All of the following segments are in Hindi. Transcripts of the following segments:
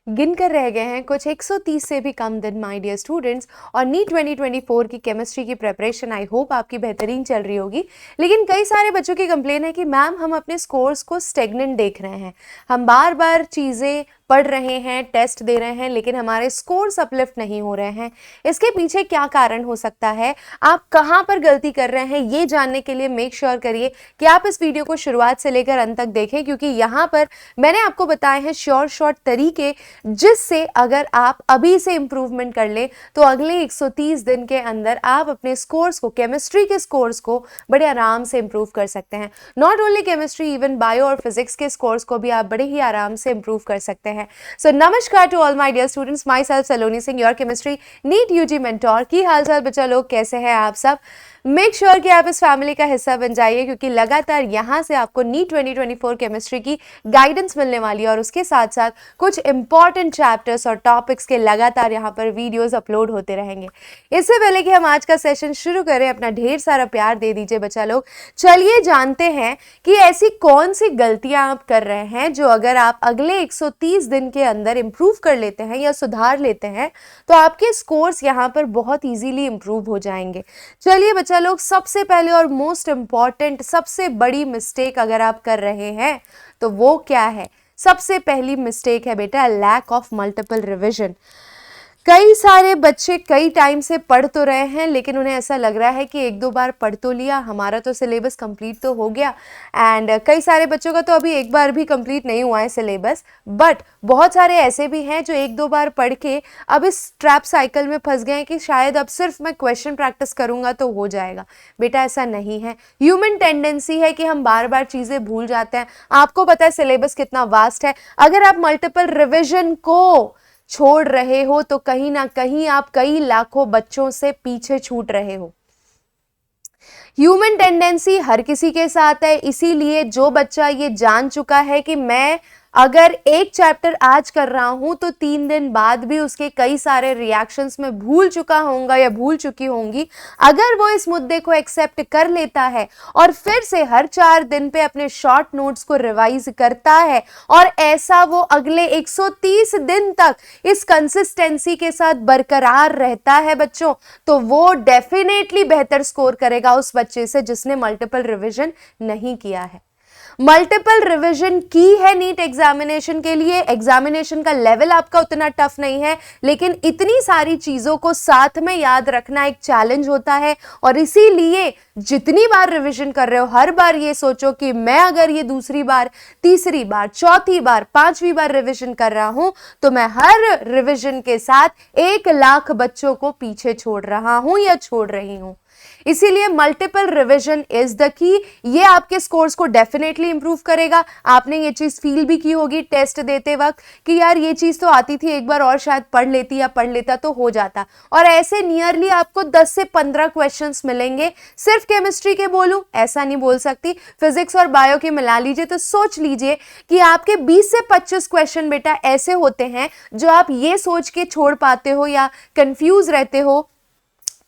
गिन कर रह गए हैं कुछ 130 से भी कम दिन माय डियर स्टूडेंट्स। और नीट 2024 की केमिस्ट्री की प्रिपरेशन आई होप आपकी बेहतरीन चल रही होगी। लेकिन कई सारे बच्चों की कंप्लेन है कि मैम हम अपने स्कोर्स को स्टेगनेंट देख रहे हैं, हम बार बार चीज़ें पढ़ रहे हैं, टेस्ट दे रहे हैं, लेकिन हमारे स्कोर्स अपलिफ्ट नहीं हो रहे हैं। इसके पीछे क्या कारण हो सकता है, आप कहाँ पर गलती कर रहे हैं, ये जानने के लिए मेक श्योर करिए कि आप इस वीडियो को शुरुआत से लेकर अंत तक देखें, क्योंकि यहाँ पर मैंने आपको बताए हैं शॉर्ट तरीके जिससे अगर आप अभी से इंप्रूवमेंट कर ले तो अगले 130 दिन के अंदर आप अपने स्कोर्स को, केमिस्ट्री के स्कोर्स को बड़े आराम से इंप्रूव कर सकते हैं। Not only chemistry, even bio और फिजिक्स के स्कोर्स को भी आप बड़े ही आराम से इंप्रूव कर सकते हैं। So namaskar to all my dear students, myself Saloni Singh, your chemistry NEET UG mentor. की हाल चाल बच्चा लोग, कैसे हैं आप सब? मेक श्योर कि आप इस फैमिली का हिस्सा बन जाइए, क्योंकि लगातार यहाँ से आपको नीट 2024 केमिस्ट्री की गाइडेंस मिलने वाली है और उसके साथ साथ कुछ इंपॉर्टेंट चैप्टर्स और टॉपिक्स के लगातार यहाँ पर वीडियोस अपलोड होते रहेंगे। इससे पहले कि हम आज का सेशन शुरू करें, अपना ढेर सारा प्यार दे दीजिए बच्चा लोग। चलिए जानते हैं कि ऐसी कौन सी गलतियां आप कर रहे हैं जो अगर आप अगले 130 दिन के अंदर इंप्रूव कर लेते हैं या सुधार लेते हैं तो आपके स्कोर्स यहाँ पर बहुत इजीली इंप्रूव हो जाएंगे। चलिए बच्चा लोग, सबसे पहले और मोस्ट इंपॉर्टेंट सबसे बड़ी मिस्टेक अगर आप कर रहे हैं तो वो क्या है? सबसे पहली मिस्टेक है बेटा लैक ऑफ मल्टीपल रिवीजन। कई सारे बच्चे कई टाइम से पढ़ तो रहे हैं, लेकिन उन्हें ऐसा लग रहा है कि एक दो बार पढ़ तो लिया, हमारा तो सिलेबस कंप्लीट तो हो गया। एंड कई सारे बच्चों का तो अभी एक बार भी कंप्लीट नहीं हुआ है सिलेबस। बट बहुत सारे ऐसे भी हैं जो एक दो बार पढ़ के अब इस ट्रैप साइकिल में फंस गए हैं कि शायद अब सिर्फ मैं क्वेश्चन प्रैक्टिस करूंगा तो हो जाएगा। बेटा ऐसा नहीं है। ह्यूमन टेंडेंसी है कि हम बार बार चीज़ें भूल जाते हैं। आपको पता है सिलेबस कितना वास्ट है। अगर आप मल्टीपल रिविजन को छोड़ रहे हो तो कहीं ना कहीं आप कई लाखों बच्चों से पीछे छूट रहे हो। ह्यूमन टेंडेंसी हर किसी के साथ है, इसीलिए जो बच्चा ये जान चुका है कि मैं अगर एक चैप्टर आज कर रहा हूं तो 3 दिन बाद भी उसके कई सारे रिएक्शंस में भूल चुका होऊंगा या भूल चुकी होंगी, अगर वो इस मुद्दे को एक्सेप्ट कर लेता है और फिर से हर 4 दिन पे अपने शॉर्ट नोट्स को रिवाइज करता है और ऐसा वो अगले 130 दिन तक इस कंसिस्टेंसी के साथ बरकरार रहता है बच्चों, तो वो डेफिनेटली बेहतर स्कोर करेगा उस बच्चे से जिसने मल्टीपल रिवीजन नहीं किया है। मल्टीपल रिवीजन की है नीट एग्जामिनेशन के लिए। एग्जामिनेशन का लेवल आपका उतना टफ नहीं है, लेकिन इतनी सारी चीजों को साथ में याद रखना एक चैलेंज होता है। और इसीलिए जितनी बार रिवीजन कर रहे हो हर बार ये सोचो कि मैं अगर ये दूसरी बार, तीसरी बार, चौथी बार, 5वीं बार रिवीजन कर रहा हूं तो मैं हर रिवीजन के साथ 1 लाख बच्चों को पीछे छोड़ रहा हूं या छोड़ रही हूं। इसीलिए multiple revision is the key. ये आपके स्कोर्स को डेफिनेटली इंप्रूव करेगा। आपने ये चीज फील भी की होगी टेस्ट देते वक्त कि यार ये चीज तो आती थी, एक बार और शायद पढ़ लेती या पढ़ लेता तो हो जाता। और ऐसे नियरली आपको 10 से 15 क्वेश्चंस मिलेंगे। सिर्फ केमिस्ट्री के बोलूं ऐसा नहीं बोल सकती, फिजिक्स और बायो के मिला लीजिए तो सोच लीजिए कि आपके 20 से 25 क्वेश्चन बेटा ऐसे होते हैं जो आप ये सोच के छोड़ पाते हो या कंफ्यूज रहते हो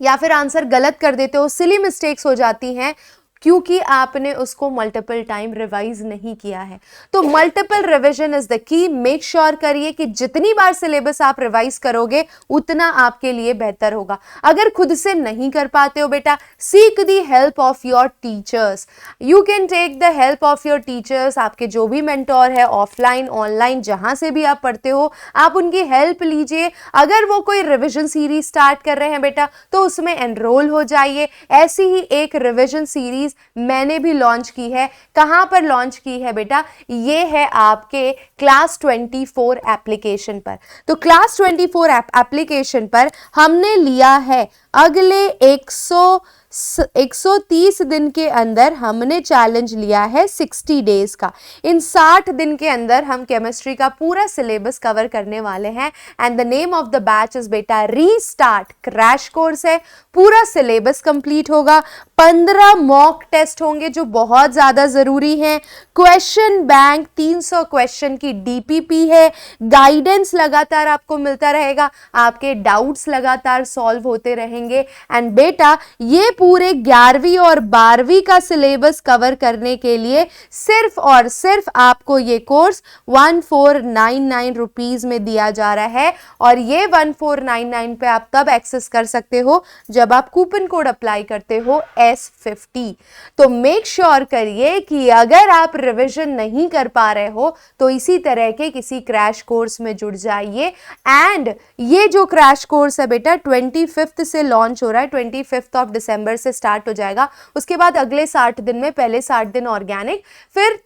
या फिर आंसर गलत कर देते हो, सिली मिस्टेक्स हो जाती हैं क्योंकि आपने उसको मल्टीपल टाइम रिवाइज नहीं किया है। तो multiple revision is the key. Make sure करिए कि जितनी बार सिलेबस आप रिवाइज करोगे उतना आपके लिए बेहतर होगा। अगर खुद से नहीं कर पाते हो बेटा, seek the help of your teachers. You can take the help of your teachers. आपके जो भी मेंटोर है, ऑफलाइन ऑनलाइन जहां से भी आप पढ़ते हो, आप उनकी हेल्प लीजिए। अगर वो कोई रिविजन सीरीज स्टार्ट कर रहे हैं बेटा तो उसमें एनरोल हो जाइए। ऐसी ही एक रिविजन सीरीज मैंने भी लॉन्च की है। कहां पर लॉन्च की है बेटा? ये है आपके क्लास 24 एप्लीकेशन पर। तो क्लास 24 एप्लीकेशन पर हमने लिया है अगले 130 दिन के अंदर हमने चैलेंज लिया है 60 डेज का। इन 60 दिन के अंदर हम केमिस्ट्री का पूरा सिलेबस कवर करने वाले हैं। And the name of the batch is बेटा रीस्टार्ट। क्रैश कोर्स है, पूरा सिलेबस कंप्लीट होगा। 15 मॉक टेस्ट होंगे जो बहुत ज्यादा जरूरी हैं। क्वेश्चन बैंक 300 क्वेश्चन की डीपीपी है। गाइडेंस लगातार आपको मिलता रहेगा, आपके डाउट्स लगातार सॉल्व होते रहेंगे। करेंगे। एंड बेटा ये पूरे 11वीं और 12वीं का सिलेबस कवर करने के लिए सिर्फ और सिर्फ आपको ये कोर्स 1499 रुपीज में दिया जा रहा है। और ये 1499 पे आप तब एक्सेस कर सकते हो जब आप कूपन कोड अप्लाई करते हो S50। तो मेक श्योर करिए कि अगर आप रिवीजन नहीं कर पा रहे हो तो इसी तरह के किसी क्रैश कोर्स में जुड़ जाइए। एंड ये जो क्रैश कोर्स है बेटा 25 से लॉन्च हो रहा है, 25 ऑफ दिसंबर से स्टार्ट हो जाएगा। उसके बाद अगले 60 दिन में पहले 60 दिन ऑर्गेनिक, फिर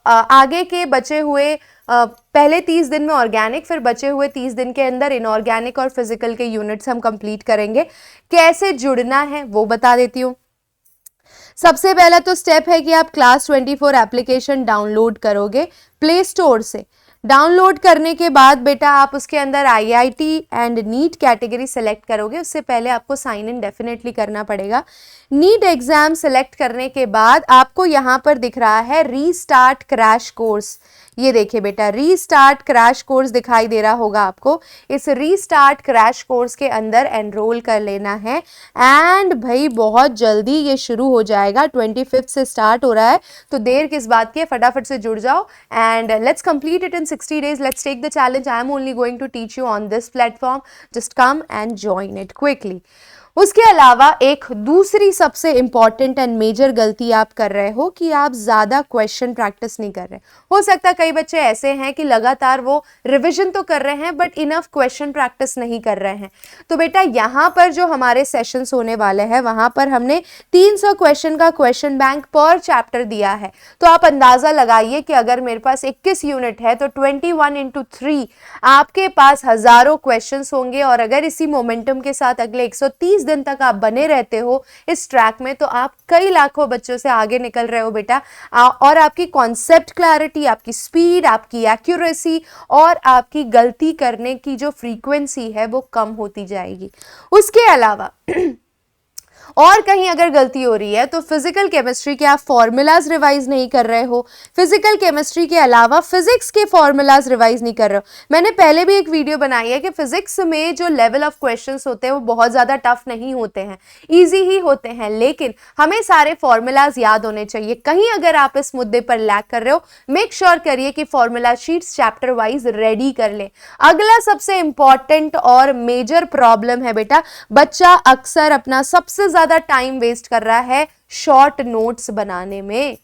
आगे के बचे हुए पहले 30 दिन में ऑर्गेनिक, फिर बचे हुए 30 दिन के अंदर इनऑर्गेनिक और फिजिकल के यूनिट्स हम कंप्लीट करेंगे। कैसे जुड़ना है वो बता देती हूँ। सबसे पहला तो स्टेप है कि आप क्लास 24 एप्लीकेशन डाउनलोड करोगे प्ले स्टोर से। डाउनलोड करने के बाद बेटा आप उसके अंदर IIT and NEET category select करोगे। उससे पहले आपको साइन इन डेफिनेटली करना पड़ेगा। नीट एग्जाम सेलेक्ट करने के बाद आपको यहाँ पर दिख रहा है रीस्टार्ट क्रैश कोर्स। ये देखिए बेटा रीस्टार्ट क्रैश कोर्स दिखाई दे रहा होगा आपको। इस रीस्टार्ट क्रैश कोर्स के अंदर एनरोल कर लेना है। एंड भाई बहुत जल्दी ये शुरू हो जाएगा, 25 से स्टार्ट हो रहा है, तो देर किस बात की है, फटाफट से जुड़ जाओ। And let's complete it in 60 days। Let's take the challenge. I am only going to teach you on this platform. Just come and join it quickly. उसके अलावा एक दूसरी सबसे इंपॉर्टेंट एंड मेजर गलती आप कर रहे हो कि आप ज़्यादा क्वेश्चन प्रैक्टिस नहीं कर रहे। हो सकता है कई बच्चे ऐसे हैं कि लगातार वो रिवीजन तो कर रहे हैं बट इनफ क्वेश्चन प्रैक्टिस नहीं कर रहे हैं। तो बेटा यहाँ पर जो हमारे सेशंस होने वाले हैं वहाँ पर हमने 300 क्वेश्चन का क्वेश्चन बैंक पर चैप्टर दिया है। तो आप अंदाज़ा लगाइए कि अगर मेरे पास 21 यूनिट है तो 21 into 3 आपके पास हज़ारों क्वेश्चन होंगे। और अगर इसी मोमेंटम के साथ अगले 130 दिन तक आप बने रहते हो इस ट्रैक में तो आप कई लाखों बच्चों से आगे निकल रहे हो बेटा। और आपकी कॉन्सेप्ट क्लैरिटी, आपकी स्पीड, आपकी एक्यूरेसी और आपकी गलती करने की जो फ्रीक्वेंसी है वो कम होती जाएगी। उसके अलावा और कहीं अगर गलती हो रही है तो फिजिकल केमिस्ट्री के आप फॉर्मूलाज रिवाइज नहीं कर रहे हो। फिजिकल केमिस्ट्री के अलावा फिजिक्स के फॉर्मूलाज रिवाइज नहीं कर रहे हो। मैंने पहले भी एक वीडियो बनाई है कि फिजिक्स में जो लेवल ऑफ क्वेश्चंस होते हैं वो बहुत ज़्यादा टफ नहीं होते हैं, ईजी ही होते हैं, लेकिन हमें सारे फॉर्मूलाज याद होने चाहिए। कहीं अगर आप इस मुद्दे पर लैग कर रहे हो मेक श्योर करिए कि formula sheets chapter wise ready कर ले। अगला सबसे इंपॉर्टेंट और मेजर प्रॉब्लम है बेटा, बच्चा अक्सर अपना सबसे ज्यादा टाइम वेस्ट कर रहा है शॉर्ट नोट्स बनाने में।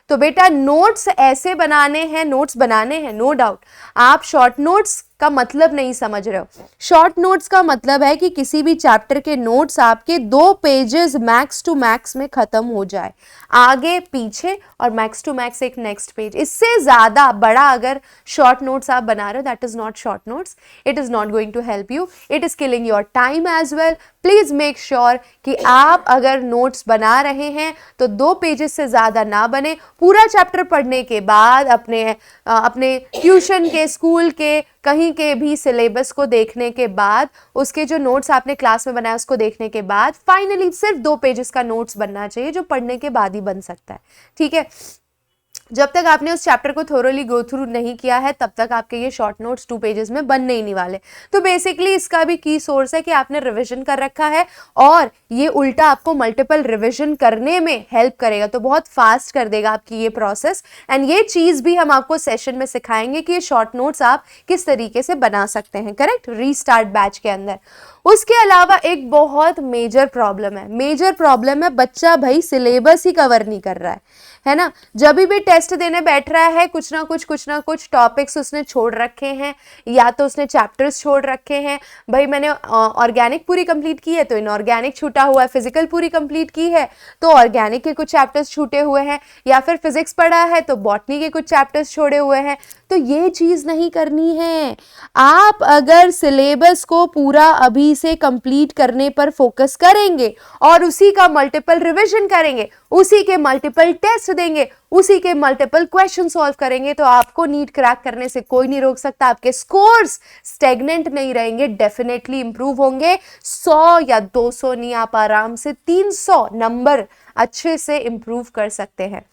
तो बेटा नोट्स ऐसे बनाने हैं, नोट्स बनाने हैं नो डाउट। आप शॉर्ट नोट्स का मतलब नहीं समझ रहे हो। शॉर्ट नोट्स का मतलब है कि किसी भी चैप्टर के नोट्स आपके 2 पेजेस मैक्स टू मैक्स में खत्म हो जाए, आगे पीछे और मैक्स टू मैक्स एक नेक्स्ट पेज। इससे ज्यादा बड़ा अगर शॉर्ट नोट्स आप बना रहे हो that is not short notes, it is not going to help you, it is killing your time as well. Please make sure कि आप अगर नोट्स बना रहे हैं तो 2 पेजेस से ज्यादा ना बने। पूरा चैप्टर पढ़ने के बाद अपने ट्यूशन के, स्कूल के, कहीं के भी सिलेबस को देखने के बाद, उसके जो नोट्स आपने क्लास में बनाया उसको देखने के बाद फाइनली सिर्फ 2 पेजेस का नोट्स बनना चाहिए जो पढ़ने के बाद ही बन सकता है। ठीक है, जब तक आपने उस चैप्टर को थोरोली गो थ्रू नहीं किया है तब तक आपके ये शॉर्ट नोट्स 2 पेजेस में बनने ही नहीं वाले। तो बेसिकली इसका भी की सोर्स है कि आपने रिवीजन कर रखा है और ये उल्टा आपको मल्टीपल रिवीजन करने में हेल्प करेगा, तो बहुत फास्ट कर देगा आपकी ये प्रोसेस। एंड ये चीज भी हम आपको सेशन में सिखाएंगे कि ये शॉर्ट नोट्स आप किस तरीके से बना सकते हैं, करेक्ट, रीस्टार्ट बैच के अंदर। उसके अलावा एक बहुत मेजर प्रॉब्लम है बच्चा भाई सिलेबस ही कवर नहीं कर रहा है ना। जब भी टेस्ट देने बैठ रहा है कुछ ना कुछ टॉपिक्स उसने छोड़ रखे हैं, या तो उसने चैप्टर्स छोड़ रखे हैं। भाई मैंने ऑर्गेनिक पूरी कंप्लीट की है तो इनऑर्गेनिक छूटा हुआ है, फिजिकल पूरी कंप्लीट की है तो ऑर्गेनिक के कुछ चैप्टर्स छूटे हुए हैं, या फिर फिजिक्स पढ़ा है तो बॉटनी के कुछ चैप्टर्स छोड़े हुए हैं। तो ये चीज नहीं करनी है। आप अगर सिलेबस को पूरा अभी से कंप्लीट करने पर फोकस करेंगे और उसी का मल्टीपल रिवीजन करेंगे, उसी के मल्टीपल टेस्ट देंगे, उसी के मल्टीपल क्वेश्चन सॉल्व करेंगे तो आपको नीट क्रैक करने से कोई नहीं रोक सकता। आपके स्कोर्स स्टेगनेंट नहीं रहेंगे, डेफिनेटली इंप्रूव होंगे। 100 या 200 नहीं, आप आराम से 300 नंबर अच्छे से इंप्रूव कर सकते हैं।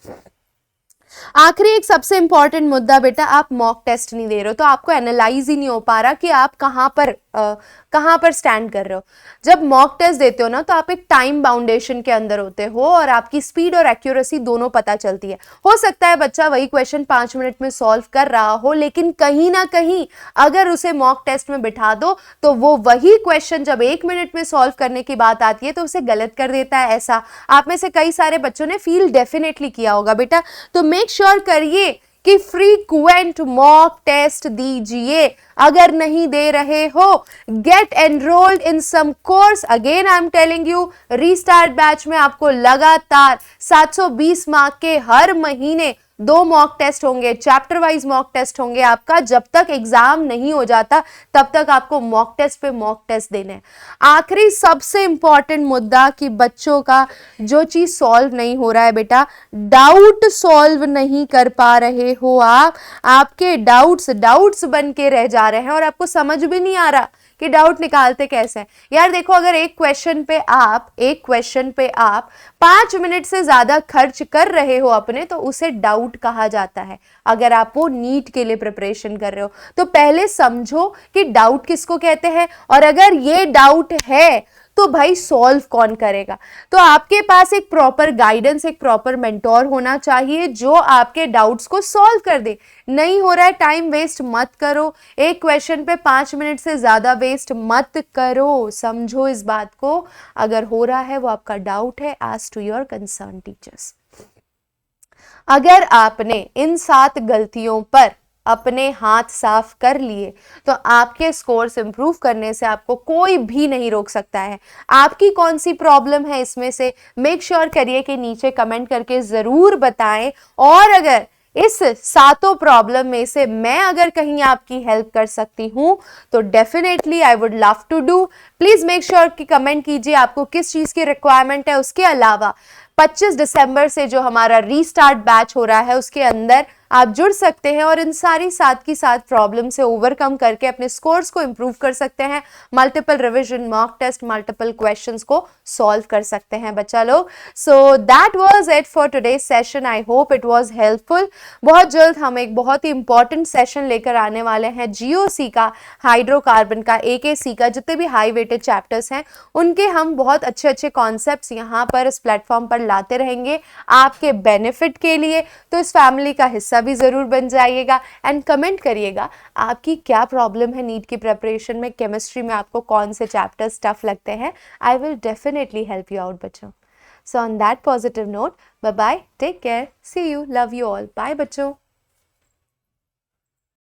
आखिरी एक सबसे इंपॉर्टेंट मुद्दा बेटा, आप मॉक टेस्ट नहीं दे रहे हो तो आपको एनालाइज ही नहीं हो पा रहा कि आप कहां पर कहाँ पर स्टैंड कर रहे हो। जब मॉक टेस्ट देते हो ना तो आप एक टाइम बाउंडेशन के अंदर होते हो और आपकी स्पीड और एक्यूरेसी दोनों पता चलती है। हो सकता है बच्चा वही क्वेश्चन 5 मिनट में सॉल्व कर रहा हो, लेकिन कहीं ना कहीं अगर उसे मॉक टेस्ट में बिठा दो तो वो वही क्वेश्चन जब 1 मिनट में सॉल्व करने की बात आती है तो उसे गलत कर देता है। ऐसा आप में से कई सारे बच्चों ने फील डेफिनेटली किया होगा बेटा। तो मेक श्योर करिए कि फ्रीक्वेंट मॉक टेस्ट दीजिए। अगर नहीं दे रहे हो, get enrolled in some course. Again I am telling you, restart batch में आपको लगातार 720 मार्क के हर महीने 2 मॉक टेस्ट होंगे, चैप्टर वाइज मॉक टेस्ट होंगे आपका। जब तक एग्जाम नहीं हो जाता तब तक आपको मॉक टेस्ट पे मॉक टेस्ट देने हैं। आखिरी सबसे इंपॉर्टेंट मुद्दा कि बच्चों का जो चीज सॉल्व नहीं हो रहा है बेटा, डाउट सॉल्व नहीं कर पा रहे हो आप, आपके डाउट्स बन के रह जा रहे हैं और आपको समझ भी नहीं आ रहा कि डाउट निकालते कैसे हैं। यार देखो, अगर एक क्वेश्चन पे आप 5 मिनट से ज्यादा खर्च कर रहे हो अपने, तो उसे डाउट कहा जाता है। अगर आप वो नीट के लिए प्रिपरेशन कर रहे हो तो पहले समझो कि डाउट किसको कहते हैं, और अगर ये डाउट है तो भाई सॉल्व कौन करेगा। तो आपके पास एक प्रॉपर गाइडेंस, एक प्रॉपर मेंटोर होना चाहिए जो आपके डाउट्स को सॉल्व कर दे। नहीं हो रहा है, टाइम वेस्ट मत करो, एक क्वेश्चन पे 5 मिनट से ज्यादा वेस्ट मत करो। समझो इस बात को। अगर हो रहा है वो आपका डाउट है, ask to your concern teachers. अगर आपने इन 7 गलतियों पर अपने हाथ साफ कर लिए तो आपके स्कोर्स इंप्रूव करने से आपको कोई भी नहीं रोक सकता है। आपकी कौन सी प्रॉब्लम है इसमें से मेक श्योर करिए कि नीचे कमेंट करके जरूर बताएं। और अगर इस 7 प्रॉब्लम में से मैं अगर कहीं आपकी हेल्प कर सकती हूं तो definitely I would love to do. Please make sure कि कमेंट कीजिए आपको किस चीज की रिक्वायरमेंट है। उसके अलावा 25 दिसंबर से जो हमारा रीस्टार्ट बैच हो रहा है उसके अंदर आप जुड़ सकते हैं और इन सारी 7 की 7 प्रॉब्लम से ओवरकम करके अपने स्कोर्स को इंप्रूव कर सकते हैं। Multiple revision, mock test, multiple questions को सॉल्व कर सकते हैं बच्चा लोग। So that was it for today's session. I hope it was helpful. बहुत जल्द हम एक बहुत ही इंपॉर्टेंट सेशन लेकर आने वाले हैं जीओसी का, हाइड्रोकार्बन का, एकेसी का, जितने भी हाई वेटेड चैप्टर्स हैं उनके हम बहुत अच्छे अच्छे कॉन्सेप्ट्स यहाँ पर इस प्लेटफॉर्म पर लाते रहेंगे आपके बेनिफिट के लिए। तो इस फैमिली का हिस्सा भी जरूर बन जाइएगा एंड कमेंट करिएगा आपकी क्या प्रॉब्लम है नीट की प्रिपरेशन में, केमिस्ट्री में आपको कौन से चैप्टर्स टफ लगते हैं। I will definitely help you out बच्चों। So on that positive note, bye bye, take care, see you, love you all, bye बच्चों।